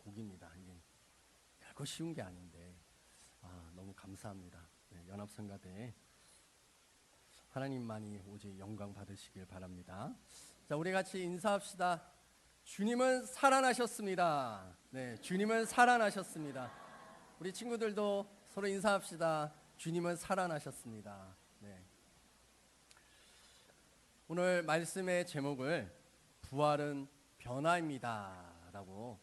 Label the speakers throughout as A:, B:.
A: 복입니다. 이게 결코 쉬운 게 아닌데 너무 감사합니다. 네, 연합성가대 하나님만이 오직 영광 받으시길 바랍니다. 자, 우리 같이 인사합시다. 주님은 살아나셨습니다. 네, 주님은 살아나셨습니다. 우리 친구들도 서로 인사합시다. 주님은 살아나셨습니다. 네. 오늘 말씀의 제목을 부활은 변화입니다 라고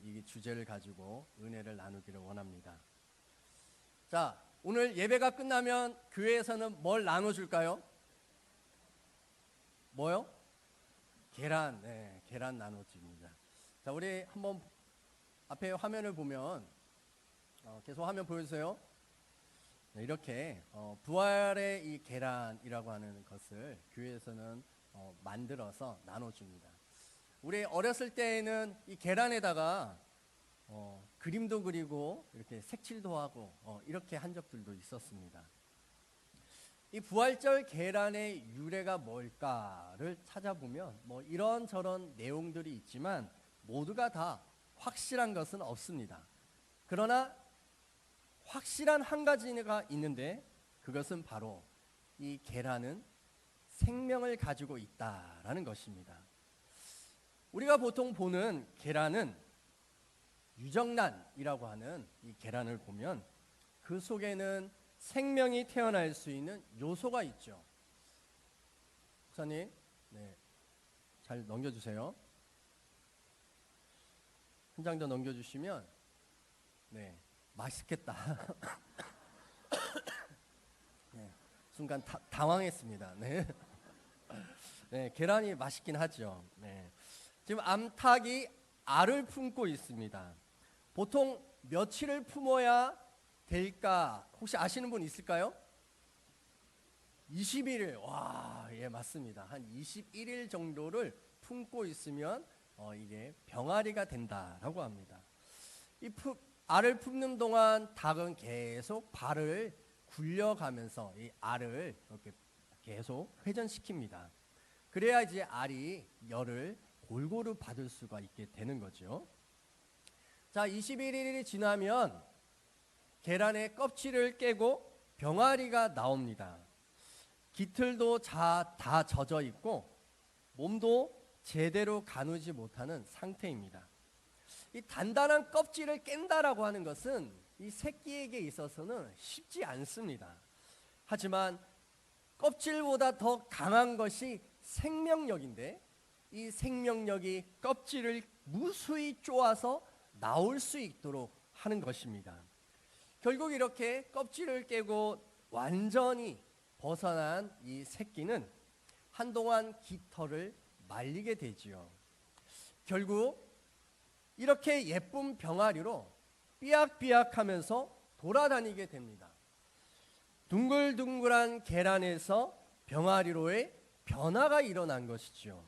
A: 이 주제를 가지고 은혜를 나누기를 원합니다. 자, 오늘 예배가 끝나면 교회에서는 뭘 나눠줄까요? 뭐요? 계란. 네, 계란 나눠줍니다. 자, 우리 한번 앞에 화면을 보면 계속 화면 보여주세요. 네, 이렇게 부활의 이 계란이라고 하는 것을 교회에서는 만들어서 나눠줍니다. 우리 어렸을 때에는 이 계란에다가 그림도 그리고 이렇게 색칠도 하고 이렇게 한 적들도 있었습니다. 이 부활절 계란의 유래가 뭘까를 찾아보면 뭐 이런저런 내용들이 있지만 모두가 다 확실한 것은 없습니다. 그러나 확실한 한 가지가 있는데 그것은 바로 이 계란은 생명을 가지고 있다라는 것입니다. 우리가 보통 보는 계란은 유정란이라고 하는 이 계란을 보면 그 속에는 생명이 태어날 수 있는 요소가 있죠. 목사님, 네, 잘 넘겨주세요. 한 장 더 넘겨주시면, 네, 맛있겠다. 네, 순간 당황했습니다. 네. 네, 계란이 맛있긴 하죠. 네. 지금 암탉이 알을 품고 있습니다. 보통 며칠을 품어야 될까? 혹시 아시는 분 있을까요? 21일. 와, 예, 맞습니다. 한 21일 정도를 품고 있으면 이게 병아리가 된다라고 합니다. 이 알을 품는 동안 닭은 계속 발을 굴려가면서 이 알을 이렇게 계속 회전시킵니다. 그래야 이제 알이 열을 골고루 받을 수가 있게 되는 거죠. 자, 21일이 지나면 계란의 껍질을 깨고 병아리가 나옵니다. 깃털도 다 젖어 있고 몸도 제대로 가누지 못하는 상태입니다. 이 단단한 껍질을 깬다라고 하는 것은 이 새끼에게 있어서는 쉽지 않습니다. 하지만 껍질보다 더 강한 것이 생명력인데 이 생명력이 껍질을 무수히 쪼아서 나올 수 있도록 하는 것입니다. 결국 이렇게 껍질을 깨고 완전히 벗어난 이 새끼는 한동안 깃털을 말리게 되지요. 결국 이렇게 예쁜 병아리로 삐약삐약하면서 돌아다니게 됩니다. 둥글둥글한 계란에서 병아리로의 변화가 일어난 것이죠.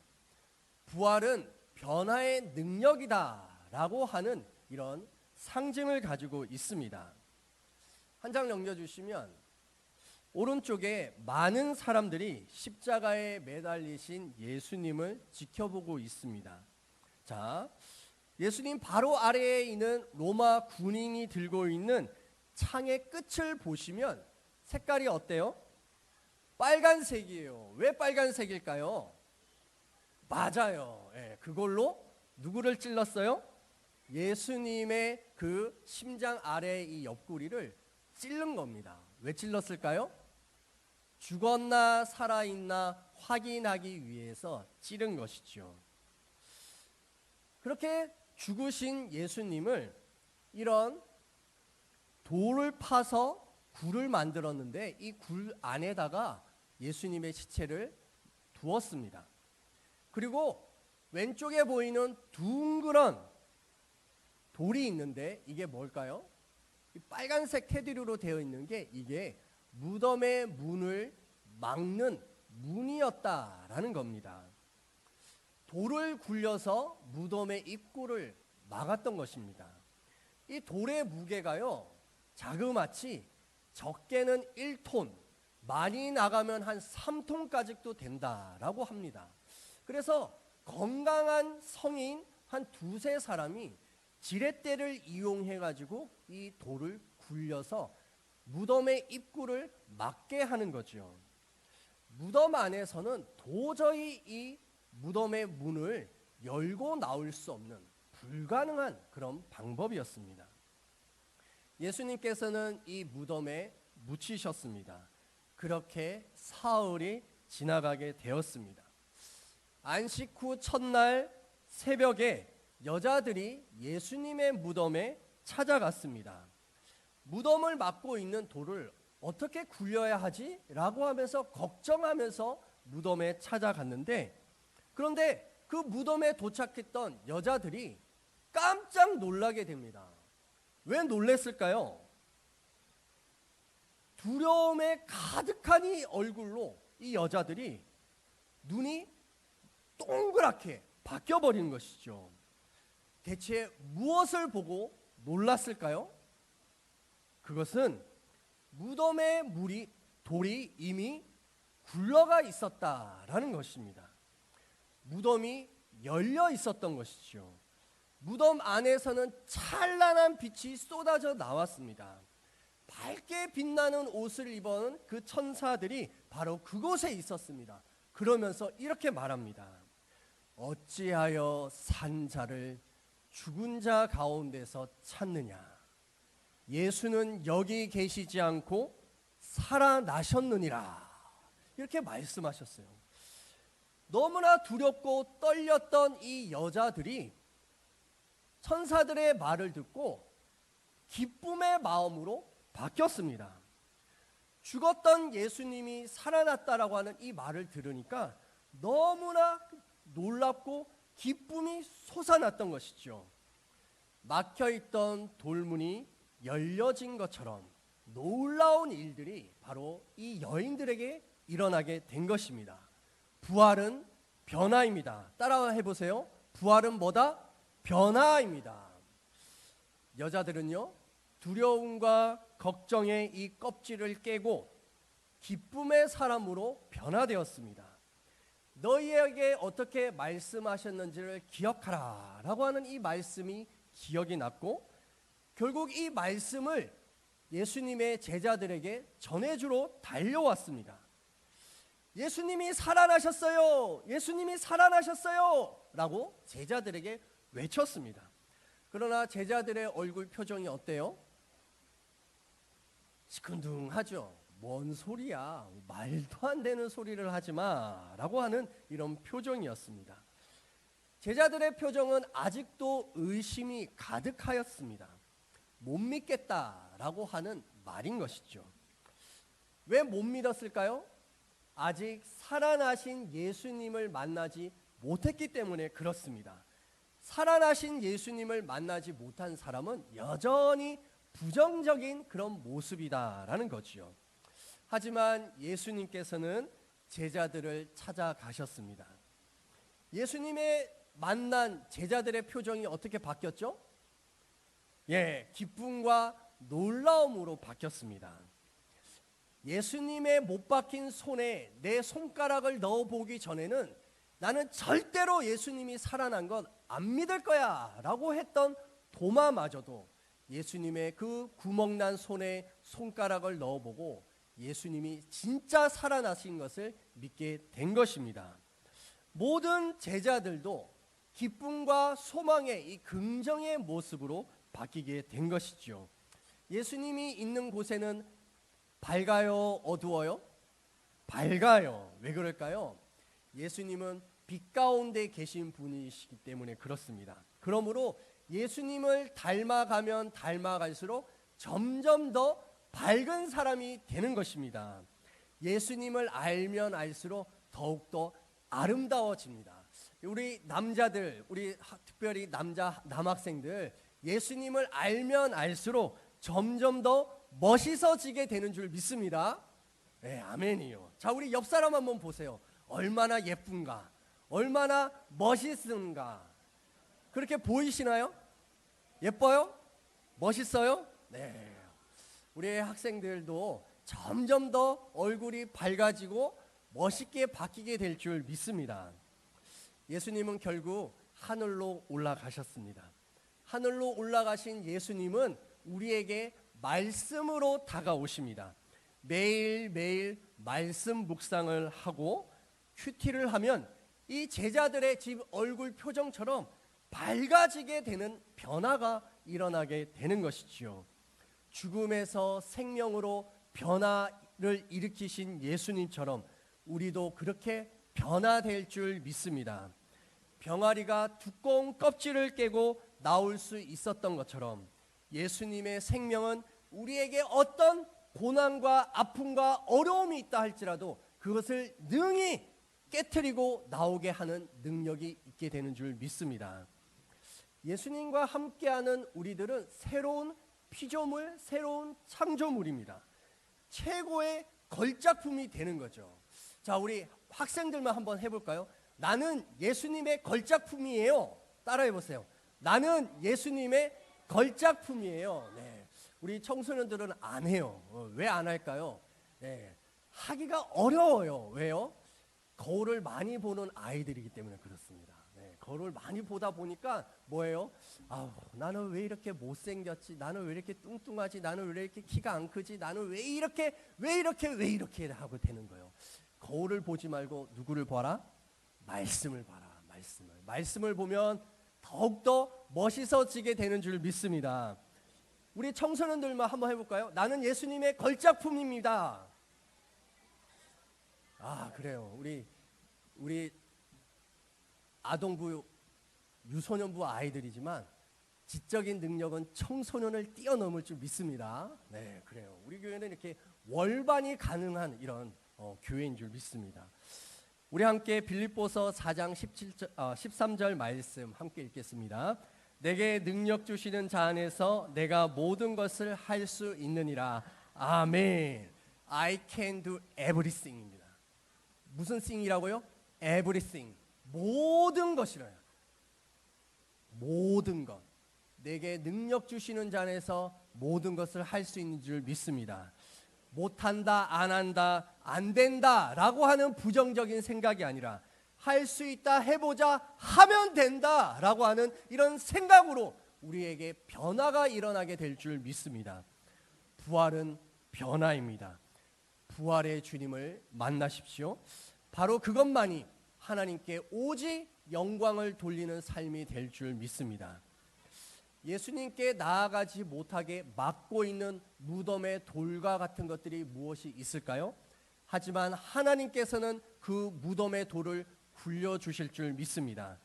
A: 부활은 변화의 능력이다라고 하는 이런 상징을 가지고 있습니다. 한 장 넘겨주시면 오른쪽에 많은 사람들이 십자가에 매달리신 예수님을 지켜보고 있습니다. 자, 예수님 바로 아래에 있는 로마 군인이 들고 있는 창의 끝을 보시면 색깔이 어때요? 빨간색이에요. 왜 빨간색일까요? 맞아요. 예, 그걸로 누구를 찔렀어요? 예수님의 그 심장 아래 이 옆구리를 찔른 겁니다. 왜 찔렀을까요? 죽었나 살아있나 확인하기 위해서 찌른 것이죠. 그렇게 죽으신 예수님을 이런 돌을 파서 굴을 만들었는데 이 굴 안에다가 예수님의 시체를 두었습니다. 그리고 왼쪽에 보이는 둥그런 돌이 있는데 이게 뭘까요? 이 빨간색 테두리로 되어 있는 게 이게 무덤의 문을 막는 문이었다라는 겁니다. 돌을 굴려서 무덤의 입구를 막았던 것입니다. 이 돌의 무게가요, 자그마치 적게는 1톤, 많이 나가면 한 3톤까지도 된다라고 합니다. 그래서 건강한 성인 한 두세 사람이 지렛대를 이용해 가지고 이 돌을 굴려서 무덤의 입구를 막게 하는 거죠. 무덤 안에서는 도저히 이 무덤의 문을 열고 나올 수 없는 불가능한 그런 방법이었습니다. 예수님께서는 이 무덤에 묻히셨습니다. 그렇게 사흘이 지나가게 되었습니다. 안식 후 첫날 새벽에 여자들이 예수님의 무덤에 찾아갔습니다. 무덤을 막고 있는 돌을 어떻게 굴려야 하지? 라고 하면서 걱정하면서 무덤에 찾아갔는데, 그런데 그 무덤에 도착했던 여자들이 깜짝 놀라게 됩니다. 왜 놀랬을까요? 두려움에 가득한 이 얼굴로 이 여자들이 눈이 동그랗게 바뀌어버리는 것이죠. 대체 무엇을 보고 놀랐을까요? 그것은 무덤의 돌이 이미 굴러가 있었다라는 것입니다. 무덤이 열려 있었던 것이죠. 무덤 안에서는 찬란한 빛이 쏟아져 나왔습니다. 밝게 빛나는 옷을 입은 그 천사들이 바로 그곳에 있었습니다. 그러면서 이렇게 말합니다. 어찌하여 산 자를 죽은 자 가운데서 찾느냐? 예수는 여기 계시지 않고 살아나셨느니라. 이렇게 말씀하셨어요. 너무나 두렵고 떨렸던 이 여자들이 천사들의 말을 듣고 기쁨의 마음으로 바뀌었습니다. 죽었던 예수님이 살아났다라고 하는 이 말을 들으니까 너무나 놀랍고 기쁨이 솟아났던 것이죠. 막혀있던 돌문이 열려진 것처럼 놀라운 일들이 바로 이 여인들에게 일어나게 된 것입니다. 부활은 변화입니다. 따라 해보세요. 부활은 뭐다? 변화입니다. 여자들은요, 두려움과 걱정의 이 껍질을 깨고 기쁨의 사람으로 변화되었습니다. 너희에게 어떻게 말씀하셨는지를 기억하라 라고 하는 이 말씀이 기억이 났고, 결국 이 말씀을 예수님의 제자들에게 전해주러 달려왔습니다. 예수님이 살아나셨어요. 예수님이 살아나셨어요. 라고 제자들에게 외쳤습니다. 그러나 제자들의 얼굴 표정이 어때요? 시큰둥하죠. 뭔 소리야? 말도 안 되는 소리를 하지 마. 라고 하는 이런 표정이었습니다. 제자들의 표정은 아직도 의심이 가득하였습니다. 못 믿겠다라고 하는 말인 것이죠. 왜 못 믿었을까요? 아직 살아나신 예수님을 만나지 못했기 때문에 그렇습니다. 살아나신 예수님을 만나지 못한 사람은 여전히 부정적인 그런 모습이다라는 거지요. 하지만 예수님께서는 제자들을 찾아가셨습니다. 예수님의 만난 제자들의 표정이 어떻게 바뀌었죠? 기쁨과 놀라움으로 바뀌었습니다. 예수님의 못 박힌 손에 내 손가락을 넣어보기 전에는 나는 절대로 예수님이 살아난 것 안 믿을 거야 라고 했던 도마마저도 예수님의 그 구멍난 손에 손가락을 넣어보고 예수님이 진짜 살아나신 것을 믿게 된 것입니다. 모든 제자들도 기쁨과 소망의 이 긍정의 모습으로 바뀌게 된 것이죠. 예수님이 있는 곳에는 밝아요, 어두워요? 밝아요. 왜 그럴까요? 예수님은 빛 가운데 계신 분이시기 때문에 그렇습니다. 그러므로 예수님을 닮아가면 닮아갈수록 점점 더 밝은 사람이 되는 것입니다. 예수님을 알면 알수록 더욱더 아름다워집니다. 우리 남자들, 특별히 남학생들, 예수님을 알면 알수록 점점 더 멋있어지게 되는 줄 믿습니다. 네, 아멘이요. 자, 우리 옆 사람 한번 보세요. 얼마나 예쁜가, 얼마나 멋있은가. 그렇게 보이시나요? 예뻐요? 멋있어요? 네. 우리 학생들도 점점 더 얼굴이 밝아지고 멋있게 바뀌게 될 줄 믿습니다. 예수님은 결국 하늘로 올라가셨습니다. 하늘로 올라가신 예수님은 우리에게 말씀으로 다가오십니다. 매일매일 말씀 묵상을 하고 큐티를 하면 이 제자들의 집 얼굴 표정처럼 밝아지게 되는 변화가 일어나게 되는 것이지요. 죽음에서 생명으로 변화를 일으키신 예수님처럼 우리도 그렇게 변화될 줄 믿습니다. 병아리가 두꺼운 껍질을 깨고 나올 수 있었던 것처럼 예수님의 생명은 우리에게 어떤 고난과 아픔과 어려움이 있다 할지라도 그것을 능히 깨트리고 나오게 하는 능력이 있게 되는 줄 믿습니다. 예수님과 함께하는 우리들은 새로운 피조물, 새로운 창조물입니다. 최고의 걸작품이 되는 거죠. 자, 우리 학생들만 한번 해볼까요? 나는 예수님의 걸작품이에요. 따라해 보세요. 나는 예수님의 걸작품이에요. 네. 우리 청소년들은 안 해요. 왜 안 할까요? 네. 하기가 어려워요. 왜요? 거울을 많이 보는 아이들이기 때문에 그렇습니다. 네. 거울을 많이 보다 보니까 뭐예요? 나는 왜 이렇게 못생겼지? 나는 왜 이렇게 뚱뚱하지? 나는 왜 이렇게 키가 안 크지? 나는 왜 이렇게 하고 되는 거예요. 거울을 보지 말고 누구를 봐라? 말씀을 봐라. 말씀을 보면 더욱더 멋있어지게 되는 줄 믿습니다. 우리 청소년들만 한번 해볼까요? 나는 예수님의 걸작품입니다. 그래요. 우리 아동부, 유소년부 아이들이지만 지적인 능력은 청소년을 뛰어넘을 줄 믿습니다. 네, 그래요. 우리 교회는 이렇게 월반이 가능한 이런 교회인 줄 믿습니다. 우리 함께 빌립보서 4장 13절 말씀 함께 읽겠습니다. 내게 능력 주시는 자 안에서 내가 모든 것을 할 수 있느니라. 아멘. I can do everything입니다. 무슨 thing이라고요? everything. 모든 것이래요. 모든 것. 내게 능력 주시는 자 안에서 모든 것을 할 수 있는 줄 믿습니다. 못한다, 안 한다, 안 된다 라고 하는 부정적인 생각이 아니라 할 수 있다, 해보자, 하면 된다 라고 하는 이런 생각으로 우리에게 변화가 일어나게 될 줄 믿습니다. 부활은 변화입니다. 부활의 주님을 만나십시오. 바로 그것만이 하나님께 오직 영광을 돌리는 삶이 될 줄 믿습니다. 예수님께 나아가지 못하게 막고 있는 무덤의 돌과 같은 것들이 무엇이 있을까요? 하지만 하나님께서는 그 무덤의 돌을 굴려주실 줄 믿습니다.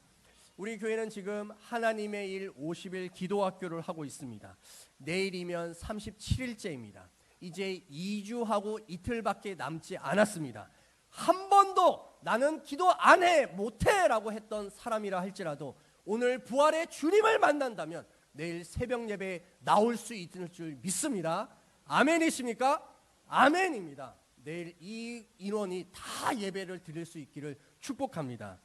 A: 우리 교회는 지금 하나님의 일 50일 기도학교를 하고 있습니다. 내일이면 37일째입니다. 이제 2주하고 이틀밖에 남지 않았습니다. 한 번도 나는 기도 안 해, 못해 라고 했던 사람이라 할지라도 오늘 부활의 주님을 만난다면 내일 새벽 예배에 나올 수 있을 줄 믿습니다. 아멘이십니까? 아멘입니다. 내일 이 인원이 다 예배를 드릴 수 있기를 축복합니다.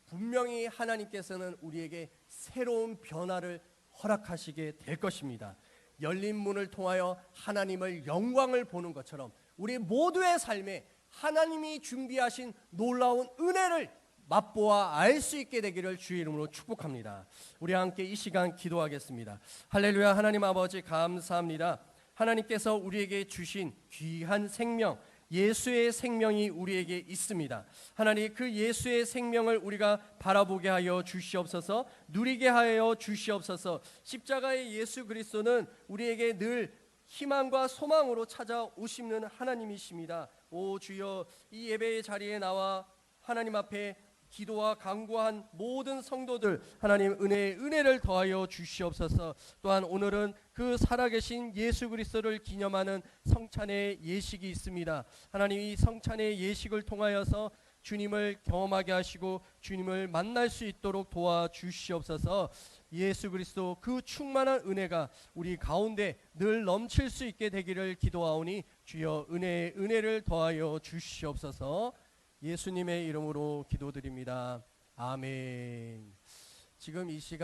A: 분명히 하나님께서는 우리에게 새로운 변화를 허락하시게 될 것입니다. 열린 문을 통하여 하나님을 영광을 보는 것처럼 우리 모두의 삶에 하나님이 준비하신 놀라운 은혜를 맛보아 알 수 있게 되기를 주의 이름으로 축복합니다. 우리 함께 이 시간 기도하겠습니다. 할렐루야. 하나님 아버지 감사합니다. 하나님께서 우리에게 주신 귀한 생명, 예수의 생명이 우리에게 있습니다. 하나님, 그 예수의 생명을 우리가 바라보게 하여 주시옵소서, 누리게 하여 주시옵소서. 십자가의 예수 그리스도는 우리에게 늘 희망과 소망으로 찾아오시는 하나님이십니다. 오 주여, 이 예배의 자리에 나와 하나님 앞에 기도와 간구한 모든 성도들, 하나님 은혜를 더하여 주시옵소서. 또한 오늘은 그 살아계신 예수 그리스도를 기념하는 성찬의 예식이 있습니다. 하나님, 이 성찬의 예식을 통하여서 주님을 경험하게 하시고 주님을 만날 수 있도록 도와주시옵소서. 예수 그리스도 그 충만한 은혜가 우리 가운데 늘 넘칠 수 있게 되기를 기도하오니 주여 은혜를 더하여 주시옵소서. 예수님의 이름으로 기도드립니다. 아멘. 지금 이 시간